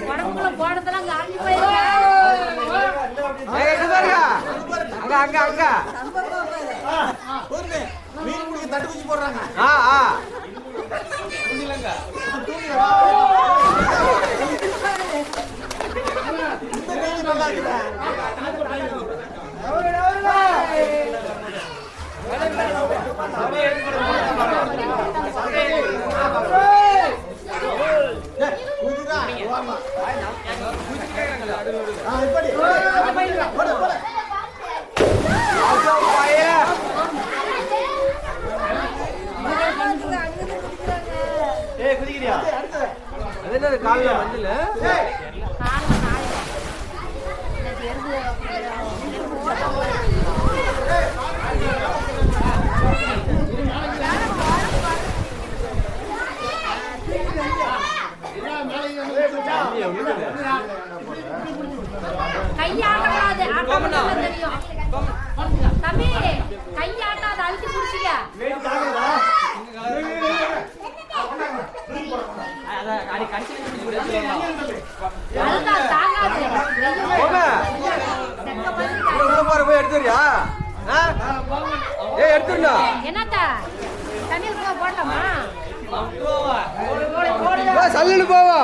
உடம்புல போனதெல்லாம் காஞ்சி போய் அங்க அங்க மீன் குடிக்க தட்டு குச்சி போடுறாங்க. காலைல மஞ்சள் கையாட்டாது தெரியும் தம்பி கையாட்டாது அழுத்தி குடிச்சிக்க போய் எடுத்துறியா எடுத்துடா என்னத்தா தண்ணி போடலாமா சல்லுன்னு போவா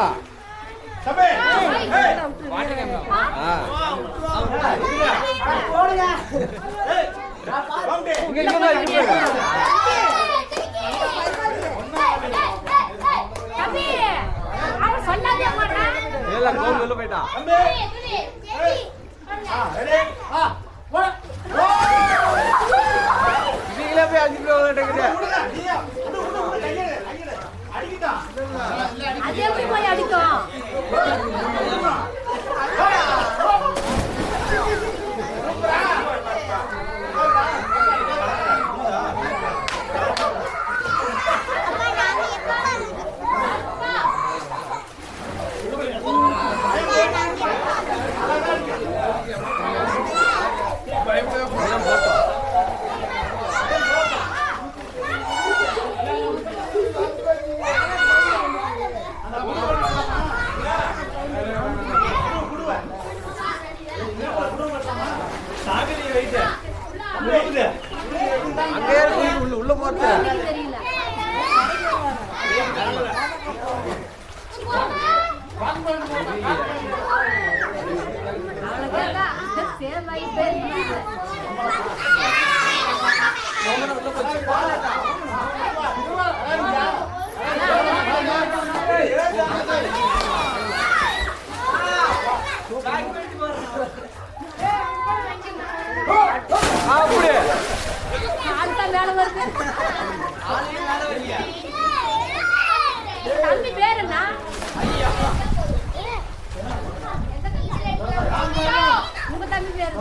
போயிட்டான் நீங்களே போய் 5 கிலோ அதே போய் அடிக்கும் உள்ள போறது தம்பி பேர் என்ன? உங்க தம்பி பேர்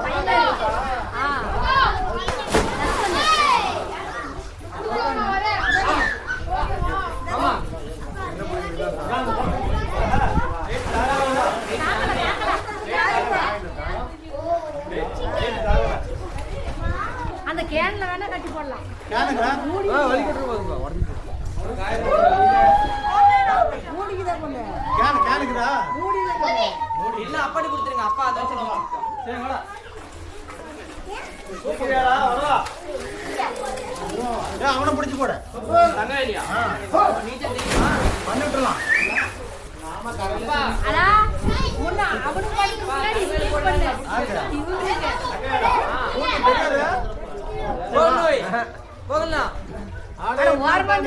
அந்த கேன்ல வேணா கட்டி போடலாம். அப்படி கொடுத்துருங்க அப்பா அதை அவனை பிடிச்சு போட இல்லையா நீச்சல் தெரியுமா பண்ணிட்டுலாம்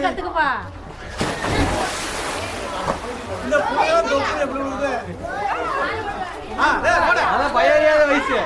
கத்துக்கப்பா பயறியாத வயசு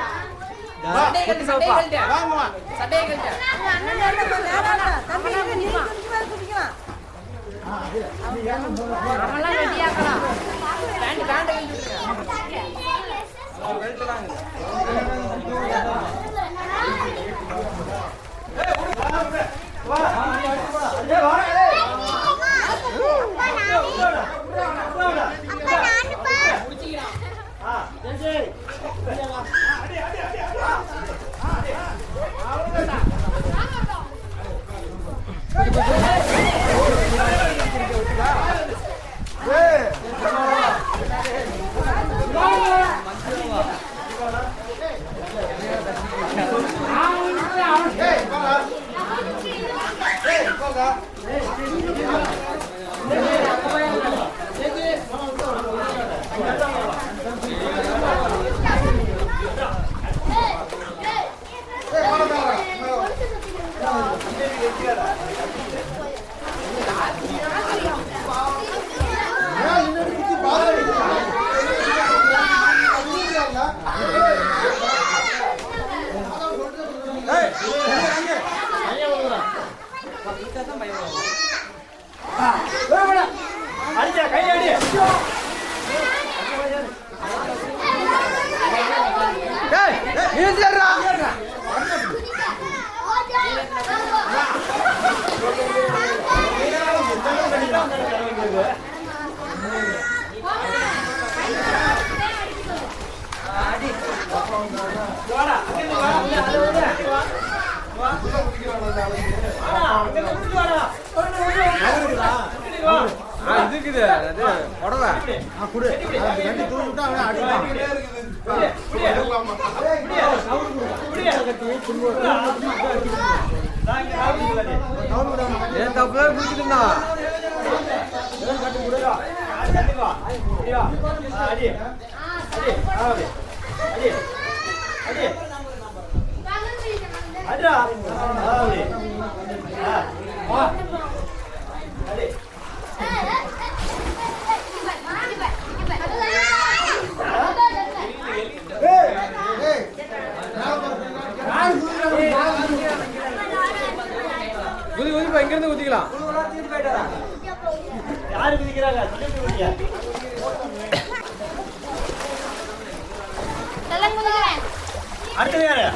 ஏய் அங்க ஐயா வந்துடா தான் பயப்படுவாங்க. அடிச்சா கை அடி ஏய் நீ சேர்றா இதுக்குது அது புடவை குடு கண்டி தூக்கி விட்டா அவன் அடிப்பான் ஏன் தப்புலாம் குடிச்சுட்டுனா குதி குதிப்பா இங்கிருந்து குதிக்கலாம் யாரு குதிக்கிறாங்க அடுத்தது யாரு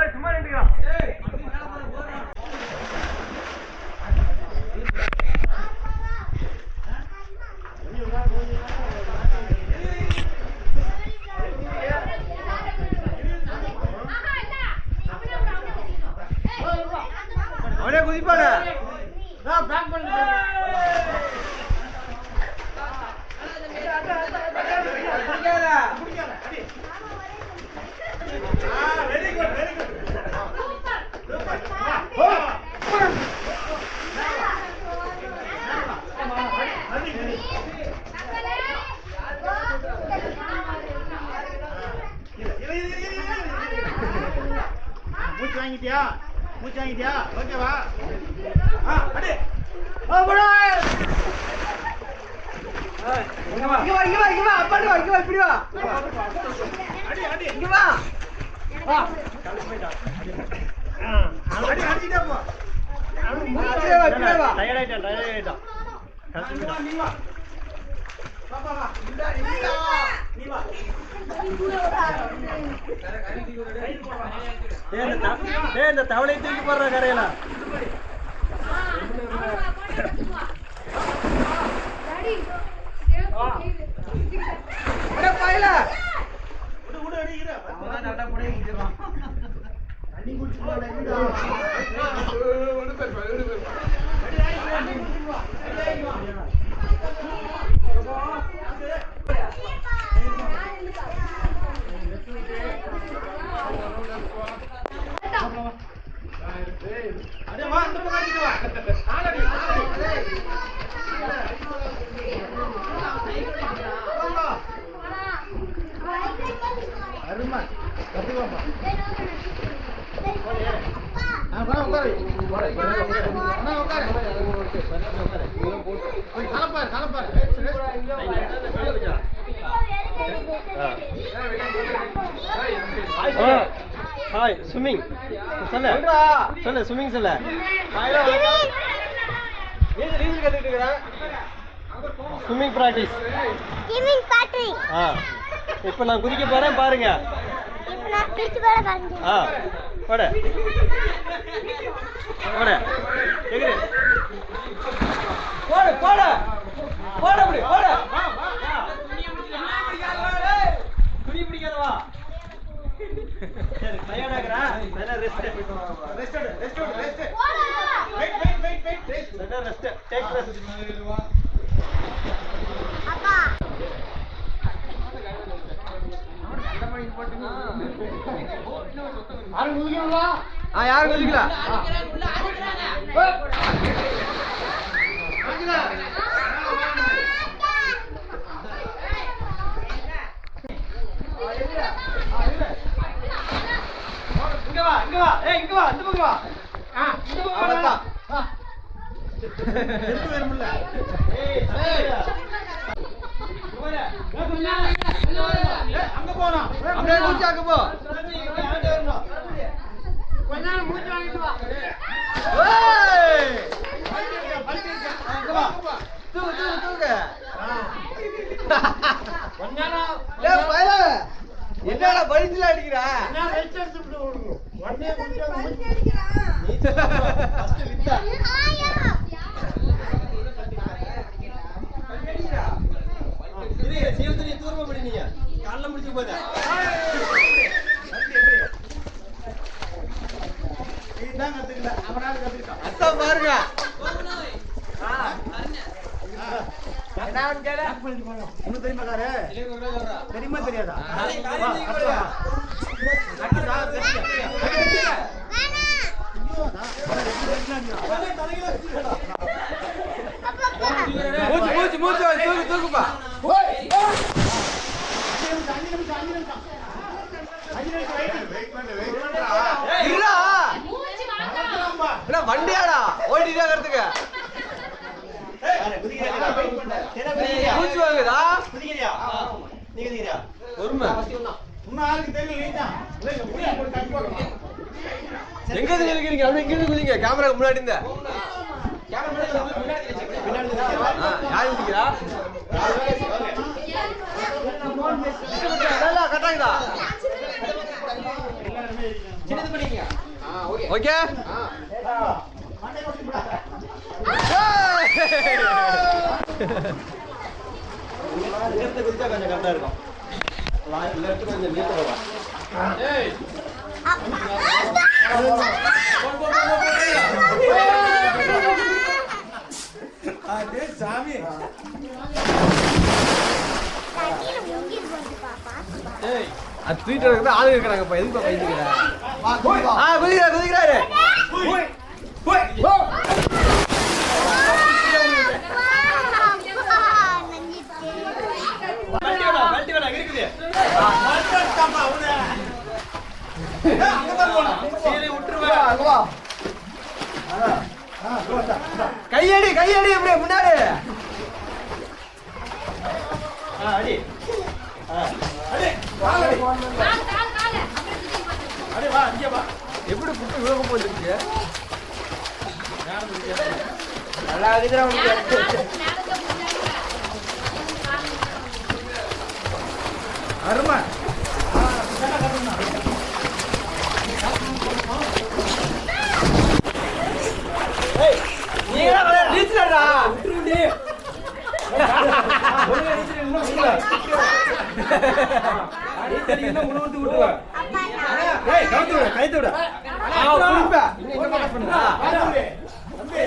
சும்மா நின்றுக்கிறான் அவனே குதிப்பாங்க பேக் பண்ணு வெரி குட் வெரி குட் மூச்சு வாங்கிட்டியா ஓகேவா அடி இப்படி வா அடி அடி இங்க வா அடி அடிடா போ டயர்ட் ஆயிட்டான் நீ வா பாப்பா வா நீ வா இந்த தவளை தூக்கி போடுற கரையில பையில விடு அடிக்கிற நல்லா புடைய குடிச்சிரலாம் தண்ணி குடிச்சு அடே வா அந்த பக்கம் அடிச்சு வா ஆளடி அருமா கத்துவாமா வா உட்காரு அண்ணா உட்காரு கலப்பார் ஹாய் ஸ்விம்மிங் சொல்லு ஸ்விம்மிங் சொல்லு நீச்சல் கத்துக்கிட்டு இருக்கிறேன் ஸ்விம்மிங் ப்ராக்டிஸ் ஆ இப்போ நான் குதிக்க போறேன் பாருங்க ஆ போட போட கேக்குது போடு போட போட அப்படி போட துணி பிடிக்காதவா சரி டயர்டாகறா ரெஸ்ட் டேக் ரெஸ்ட் யாரும் குதிக்கலாம் வா இங்க வா ஏய் இங்க வா இந்த பக்கம் வா இந்த பக்கம் அவ்வளவுதான். எடுத்து வரும்ல அங்க போனோம் அப்படியே மூச்சாக்கு போ. கொஞ்ச நேரம் மூச்சு வாங்கிட்டு வா ஏய்! இங்க வா தூக்கு, தூக்கு, தூக்கு. கொஞ்ச நேரம் ஏய், பயல. என்னடா பரிசுல அடிக்கிற? நான் வெயிட் எடுத்துட்டு ஓடுறோம் உடனே மூச்சு First வித்தா. இது சீவத்திரி தூரமா படி நீங்க கால்ல முடிச்சு போதா இதுதான் கத்துக்கல அவனால கத்துக்கிட்டான் அதான் பாருங்க. என்னன்னு கேளு உனக்கு தெரியுமா காரு தெரியுமா தெரியாதா வா அட்டா அட்டா கத்தியா மூச்சு, மூச்சு, மூச்சு வாங்கி தூக்கு, தூக்குப்பா. இருடா. மூச்சு வாங்க. என்ன வண்டியாடா ஓடிட்டே இருக்கிறதுக்கு மூச்சு வாங்குதா பொறுமை எங்க இருந்து இருக்கிறீங்க அப்படி இங்க இருந்து குதிங்க கேமரா முன்னாடி இருந்த யாரு குதிக்கிறா கட்டாங்கதா ஓகே குதிச்சா கொஞ்சம் கரெக்டா இருக்கும் லெஃப்ட் கொஞ்சம் நீட் போவா சாமி அது தூக்கிட்டு இருக்கிறது ஆளுங்க இருக்கிறாங்கப்பா எதுக்கு பயந்துக்கிறா குதிக்கிறாரு குதிக்கிறாரு கழட்டி வேணா இருக்குது சீலை விட்டுருவேன் கையடி கையடி அப்படியே முன்னாடி அடி அடி கால் கால். அடி வா இங்க வா எப்படி புட்டு விழுக போயிருக்கு நல்லா இருக்கிற அருமை நீங்க ரீச்லடா விட்டுருண்டி ஒழுங்கா நீச்சல் இன்னும் விடல நீச்சல் இன்னும் உணவு விட்டுவா ஏய் கவுத்து விடு கைத்து விடு குடிப்ப இன்னும் என்ன பண்றா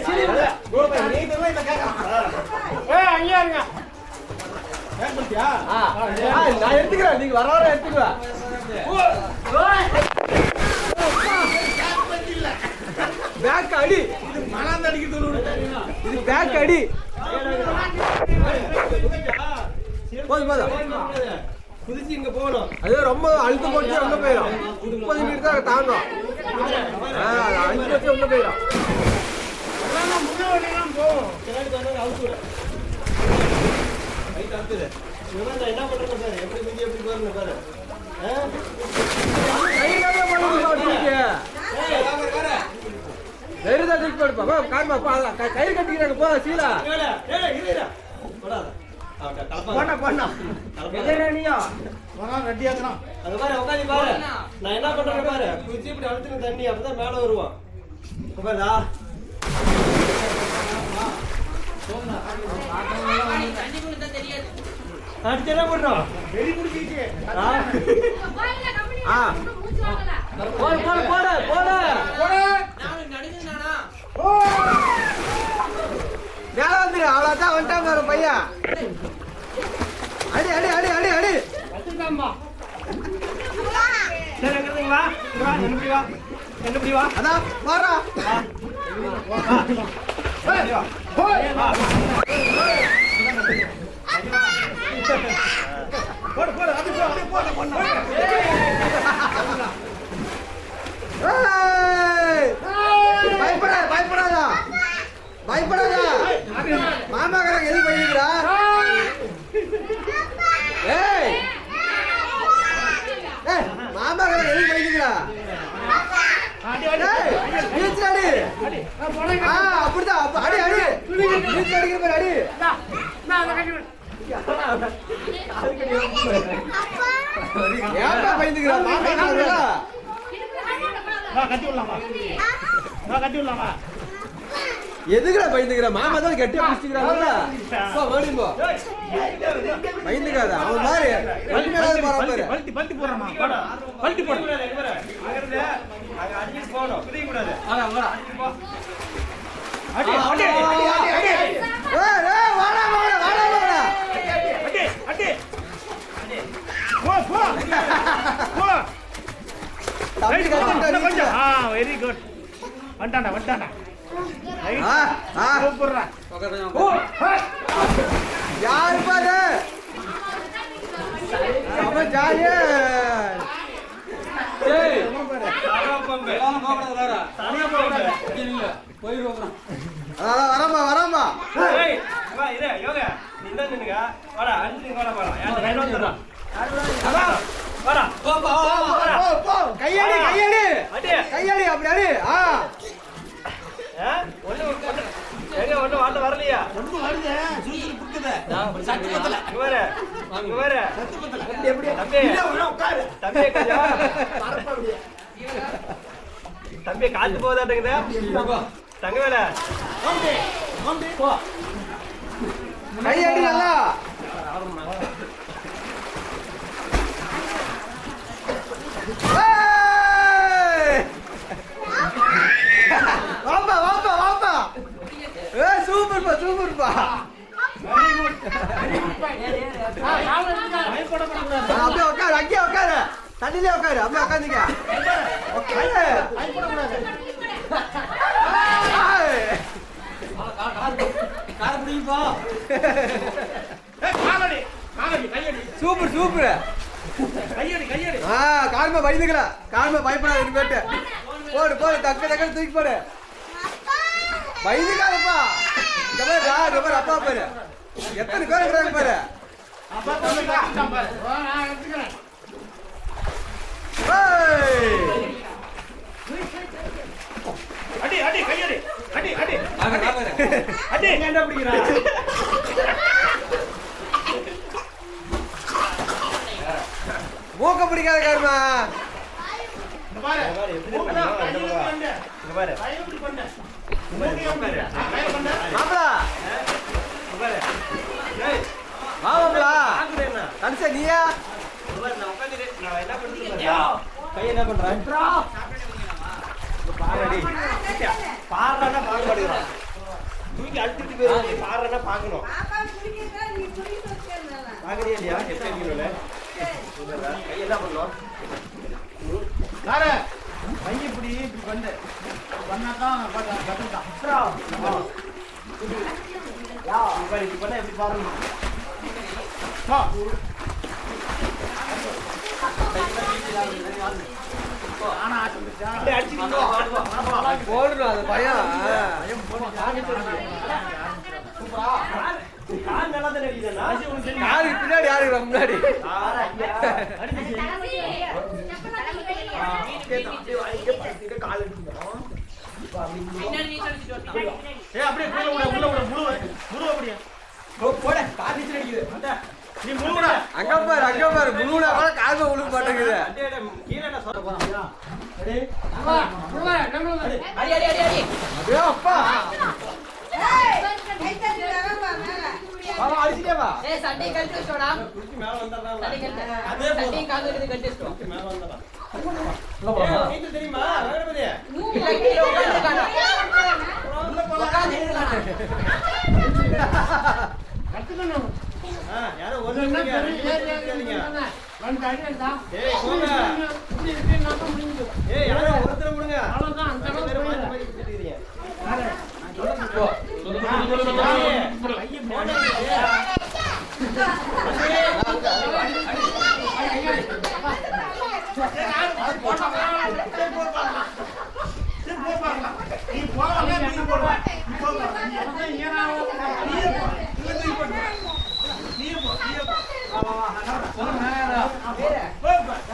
சீலை விடு கோபா நீ இதெல்லாம் இந்த கேக்குறான் ஏய் அங்கேயே இருங்க ஏன் பண்ணியா நான் எடுத்துக்கிறேன் நீங்க வர எடுத்துக்குவா பேக் அடி இது மலாந்து அடிக்கிறது இது பேக் அடி போதும் போதும் குதிச்சு இங்க போகணும் அது ரொம்ப அழுத்த போட்டு உள்ள போயிடும் 30 மீட்டர் தான் தாங்கும் 5 லட்சம் உள்ள போயிடும் முன்னாடிலாம் போவோம் பின்னாடி வந்து அவுத்து விடு ரைட் அவுத்துது இவன் என்ன பண்றது பாரு எப்படி குதி எப்படி போறணும் பாரு கையில பண்ணுங்க ஏய் வாங்க வாங்க தைரியதா டிக் போடுப்பா கார்மா கயிறு கட்டிக்கிறாங்க போ சீலா ஏய் இருடா போடாத போண்ணா போண்ணா நீயா போனா ரெடி ஆகணும் அது பாரு உட்காந்து பாரு நான் என்ன பண்றேன் பாரு குச்சி இப்படி அழுத்துன தண்ணி அப்பதான் மேல வருவான் பாருடா அடிச்சா போடுறோம் வெடி குடிச்சிட்டு வாயில கம்பெனி மூச்சு வாங்கல. போடு போடு போடு போடு மேல வந்துரு அவ்வளவுதான் வந்துட்டான் பாரு பையன் அடி அடி அடி அடி அடி சரி எங்க வா வா என்ன வா என்ன வா அதான் போறா போடு போடு அப்படியே போடு போடு ஏய் அடி அடி டேய், நீச்சல் அடி. அடி போலாம் அப்படிதான். அடி அடி. நீச்சல் அடிக்கிற பாரு, அடி. நான் கட்டி ஏன்டா பயந்துக்கிறா? மாமா சொல்றா. கட்டி விடலாமா கட்டி விடலாமா எதுக்குடா பயந்துக்கிற? மாமா தான் கெட்டியா பிடிச்சிக்கிறாங்கல்ல. போ ஓடி போ. பயந்துக்காத. அவன் பாரு. வண்டி மேல போறான் பாரு. பல்டி பல்டி போறமா போடா பல்டி போடு அங்க அடிச்சு போணும் புரிய கூடாது அடி அடி அடி அடி ஏய் ஏய் வாடா வாடா வாடா வாடா. அடி அடி போ போ போ தம்பி கத்துட்டா கொஞ்சம் வெரி குட் வண்டானா சூப்பர்ரா ஓ யார் பாரு? நம்ம ஜாலியா. ஏய் பம்பே தனியா போங்க வரம்பா வரம்பா. ஏய் வா இரு யோகா நீ தான் நின்னுங்க வாடா அடிச்சு வாடா வாடா யார் ரைட் வந்துடா வாடா போ போ. கையடி கையடி. அடி கையடி அப்படி அடி. ஒண்ணு எங்க ஒண்ணு வாட்ட வரலையா ரொம்ப வருது சூசல் புக்குதே சட்டு பத்தல இங்க வர எப்படி தம்பி உட்காரு தம்பி தம்பி காத்து போதாட்டுக்குது தங்கவேல போ கையடி நல்லா. வாப்பா வாப்பா வாப்பா. சூப்பர்ப்பா சூப்பர்ப்பா. அப்படியே உட்காரு அங்கேயே உட்காரு. தண்ணிலே உட்காரு. அப்படியே உட்காந்துக்க. உட்காரு. Super super. கால்மா பயந்துக்கல. கால்மா பயப்படாது இனிமேட்டு. போடு போடு தக்க தக்க தூக்கி போடு. பயந்துக்காதப்பா. இந்த பாரு அப்பா பாரு. எத்தனை பேர் இருக்கிறாங்க பாரு. அடி அடி கையடி அடி அடி அடி என்ன பிடிக்கிறா மூக்க பிடிக்காத காருமா. இந்த பாரு இங்க பாரு கையடி பண்ணு மாப்பிளா பாரு ஏய் வா மாப்பிளா. ஆகுறேன்னா தனுஷா நீயா? நான் உட்கார்ந்து நான் என்ன பண்ணிட்டு கை என்ன பண்றேன் பாருடி பாறனா பார்க்க மாட்டேங்கிறான் தூக்கி அழுத்திட்டு போய் பாறனா பார்க்கணும் பாக்குறியா இல்லையா எப்படி இருக்கீங்களே கை என்ன பண்ணணும் யார கை இப்படி இப்படி பண்ணு பண்ணாதான் கத்துட்டான் இப்படி பண்ண எப்படி பாருங்க போடுறோம் அது பயம். யாருக்கு பின்னாடி யாருக்கு முன்னாடி. அப்படியே உள்ள விட முழு அப்படியே நீ முழுடா அங்க பாரு முழுனா கூட கால்மா உழுக மாட்டேங்குது. அப்படியே அப்பா அடிச்சுட்டே வா. மேல வந்துடுறான் தெரியுமா கணபதி கத்துக்கணும் யாரோ ஒரு யாரோ ஒருத்தர் கொடுங்க அவ்வளவுதான் அந்த அளவுக்கு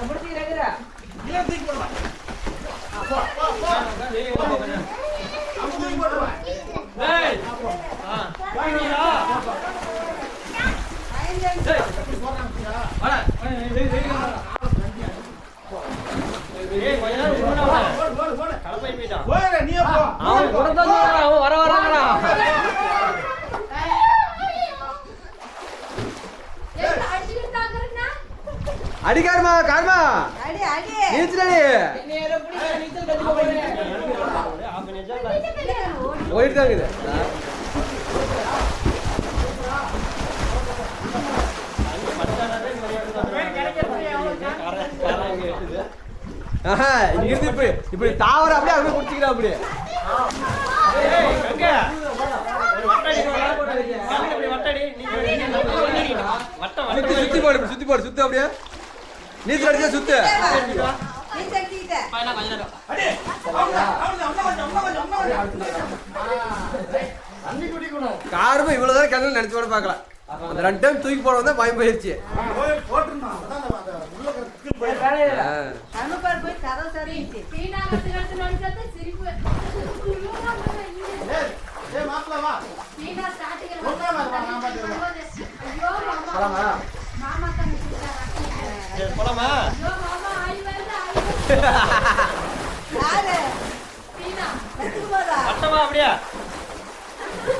முடிச்சுக்கிறேன் ஏய் கொஞ்ச நேரம் போடா கலப்பை போய்ட்டான் போடா நீ போ அவன் கூட தான் சொல்றான், அவன் வர வராங்கடா. எங்க அடிச்சிட்டு தாக்குறேன்னா அடிக்காருமா கார்மா அடி அடி நீச்சலடி ஆப் நிஜம் போயிட்டு தான் இருக்குது. ஆஹா, இங்க இருந்து இப்படி தாவர அப்படியே அப்படியே குடிச்சிக்கிறா அப்படியே. ஏய் கங்க ஒரு வட்டடி காலையில இப்படி வட்டடி நீ வட்டம் சுத்தி சுத்தி போடு, சுத்தி போடு, சுத்து அப்படியே. நீச்சல் அடிச்சா சுத்து. நீ தட்டிட்ட அடே அண்ணி குடிக்கணும் காருமே இவ்வளவுதான் கண்ணில் நினைச்சு கூட பார்க்கலாம். அந்த 2 டைம் தூக்கி போட வந்தா பயம் போயிருச்சு. போட்டுருந்தான் அதான் உள்ள கில் போய் அனுப்பார் போய் கதவு சரிச்சு சீனா கத்து நடிச்சது சிரிப்பு ஏய் மாப்ள வா சீனா ஸ்டார்டிங்ல போடா வா நான் பாத்துறேன் ஐயோ மாமா மாமா தான் சரி போலாமா ஐயோ மாமா ஆய் வருது யாரு சீனா வெத்துக்கு போதா வட்டமா அப்படியே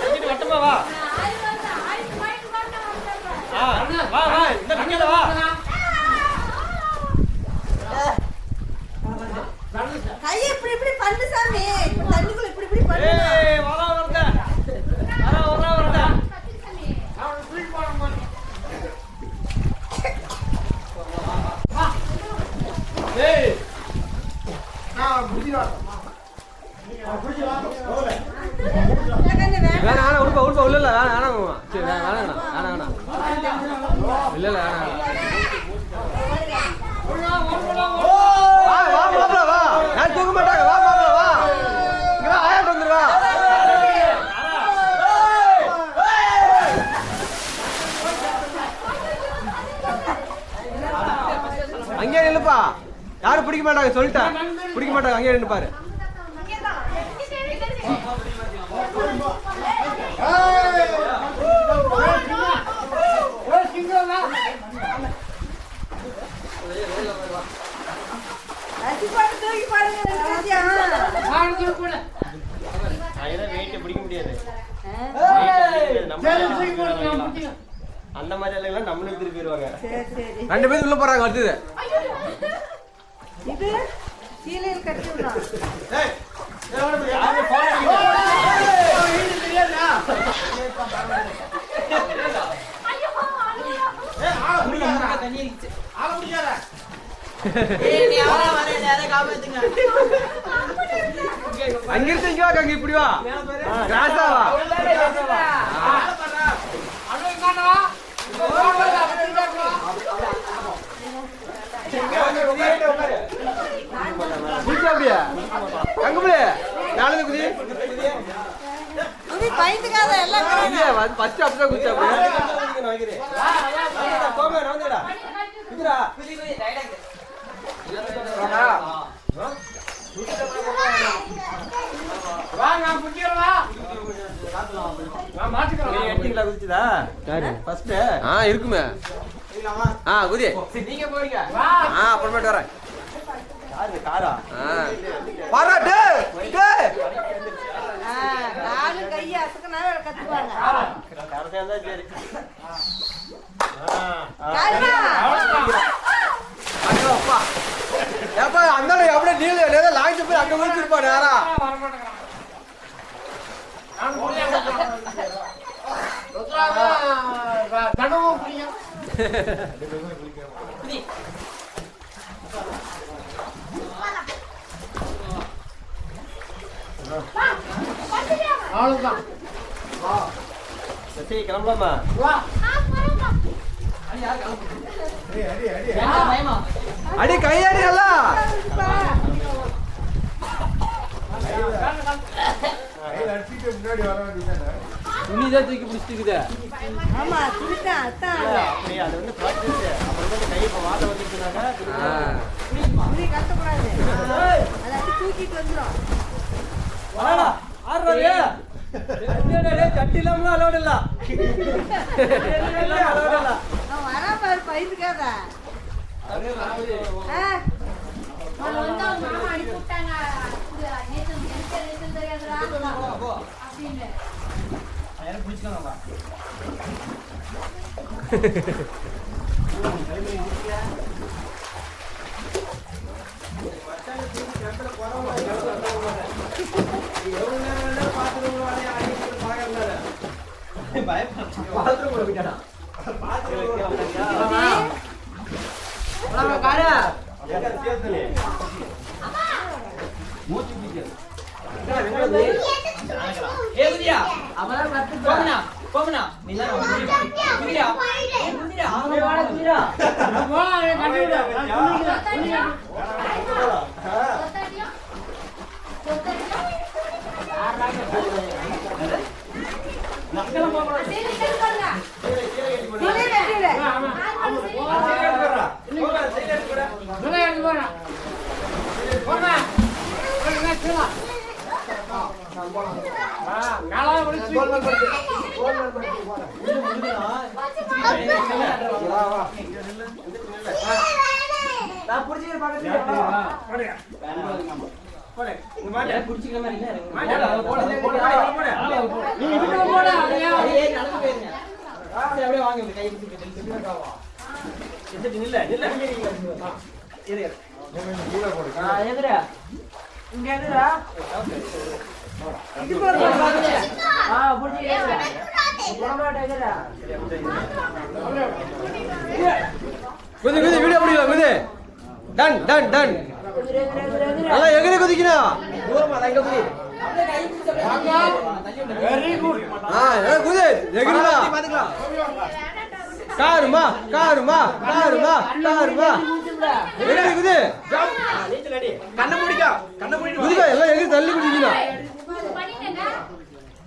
அங்கிட்டு வட்டமா வா ஆய் வருது ஆய் பாயிண்ட் பண்ண வந்தா ஆ வா வா இந்த பக்கத்துல வா கை இப்படி இப்படி பண்ணு சாமி இப்ப தண்ணிக்குள்ள இப்படி இப்படி பண்ணு ஏய் வரா வரடா வரடா கத்திச்சனே ஏய் நான் புடிடா புடிடா போல கண்ணு வேணாம் வேணாம் உடுப்பா உடுப்பா உள்ள இல்ல வேணாம் சரி வேணாம் இல்ல இல்ல வா வா மாப்ள வா நான் தூக்க மாட்டாங்க வா மாப்ள வா இங்க வா ஆயாட்டு வந்துருவா அங்கே நில்லுப்பா யாரும் பிடிக்க மாட்டாங்க சொல்லிட்டேன் பிடிக்க மாட்டாங்க அங்கே நின்னு பாரு அடி போட்டு தூக்கி பாருங்க கத்தியா ஐயா வெயிட் பிடிக்க முடியாது அந்த மாதிரி எல்லாம் நம்மளுக்கு திருப்பி போயிருவாங்க சரி சரி 2 பேர் உள்ள போறாங்க அடுத்தது இது சீலையில் கட்டி விடுறோம் ஏய் யாரு போன் அடிக்குது வீடு தெரியாதா ஐயோ அழுகுறா ஏய் ஆள முடியாதா ஆள முடியாதா அங்கிருந்து இங்க வா அங்க இப்படி வா ராசா வா குதிச்சு அப்படியே அங்க போய் நாலு குதி துணி பயந்துக்காத எல்லாம் இல்ல ஃபர்ஸ்ட் அப்படியே குதிச்சு அப்படியே கோமே வந்துடா குதிரா வா நான் புடிறேன் வா நான் மாட்டிக்கிறேன் எடுத்தீங்களா குதிச்சுதா ஃபர்ஸ்ட் இருக்குமே குதி நீங்க போறீங்க அப்புறமேட்டு வரேன் யாரு காரா பாரா டே நாலு கையை அசக்கனால கத்துப்பாங்க கரசா இருந்தா சரி அப்பா ஏப்பா அந்த அப்படியே நீல ஏதோ லாய்ச்சி போய் அங்க முடிச்சிருப்பா நேரா தடவும் புரியும் அவ்வளவுதான் சரி கிளம்பலாமா வா போறோம் அடி அடி அடி அடி கையாடி நல்லா கையில அடிச்சிட்டு முன்னாடி வர வேண்டியதானே துணிதான் தூக்கி பிடிச்சிக்குது ஆமா துணிதான் அதான் அப்படியே அது வந்து ப்ராக்டிஸ் அப்புறம் வந்து கை இப்போ வாத வந்துச்சுனாக்கா துணி கட்டக்கூடாது அதை அப்படியே தூக்கிட்டு வந்துடும் வாடா ஆடுறாரு கட்டி இல்லாம அலோட் இல்ல அவன் வரா பாரு பயந்துக்காத அவன் வந்தா பிடிச்சுக்கோங்க குதி குதி வீடியோ பிடிக்கலாம் குதி டன் டன் டன் நல்லா எகிரி குதிக்கணும் தூரமா எங்க குதி வெரி குட் குதி எகிரிமா காருமா காருமா காருமா காருமா எகிரி குதி நீச்சல் அடி கண்ணை மூடிக்கோ கண்ணை மூடிட்டு குதிக்கா எல்லாம் எகிரி தள்ளி குதிக்கணும்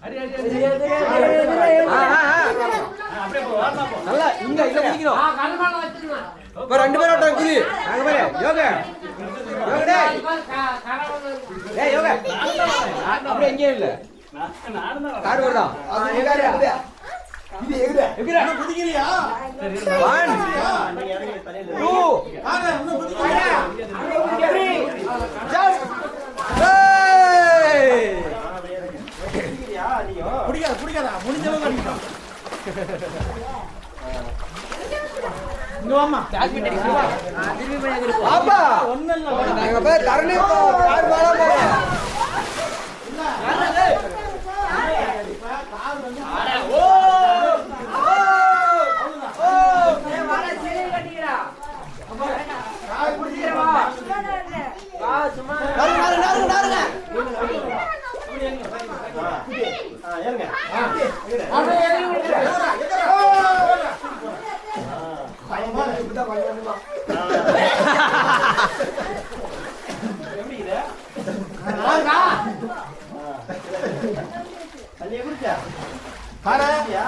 அப்படியே போ வரலாம் போ நல்லா இங்க இங்க குதிக்கணும் இப்ப ரெண்டு பேரும் ஓட்டாங்க குதி அங்க பாரு யோகா யோகா டேய் யோகா அப்படியே எங்கேயும் இல்ல கார் வருதா எங்க குதி இது எகிர எகிர குதிக்கிறியா 1 2 ஜம்ப் ஏய் குடிக்காத முடிஞ்சவங்க அடிக்கணும் பாப்பா நாங்க போய் தரணி கார் மேல போறோம்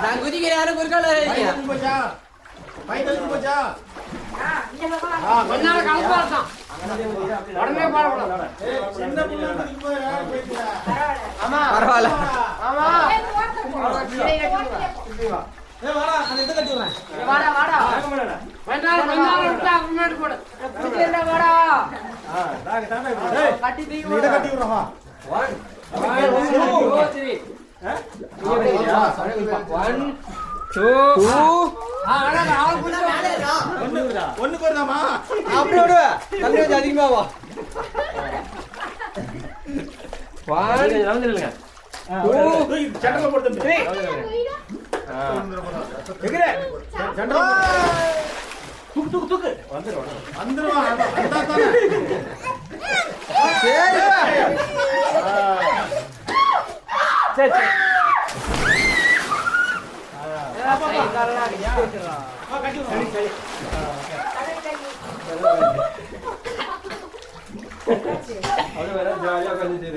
நான் குதிக்கிறேன் யாரும் குறுக்கால போச்சா பை தள்ளி போச்சா சின்ன பிள்ளை பரவாயில்ல கட்டி விடுறோம் 1 2 ஒண்ணுக்கு வருதாமா அப்படி விடு தண்ணி கொஞ்சம் அதிகமா வா 1 சட்டல போடுது தூக்கு வந்துருவா சரி சரி அது வேற ஜாலியா கழிச்சு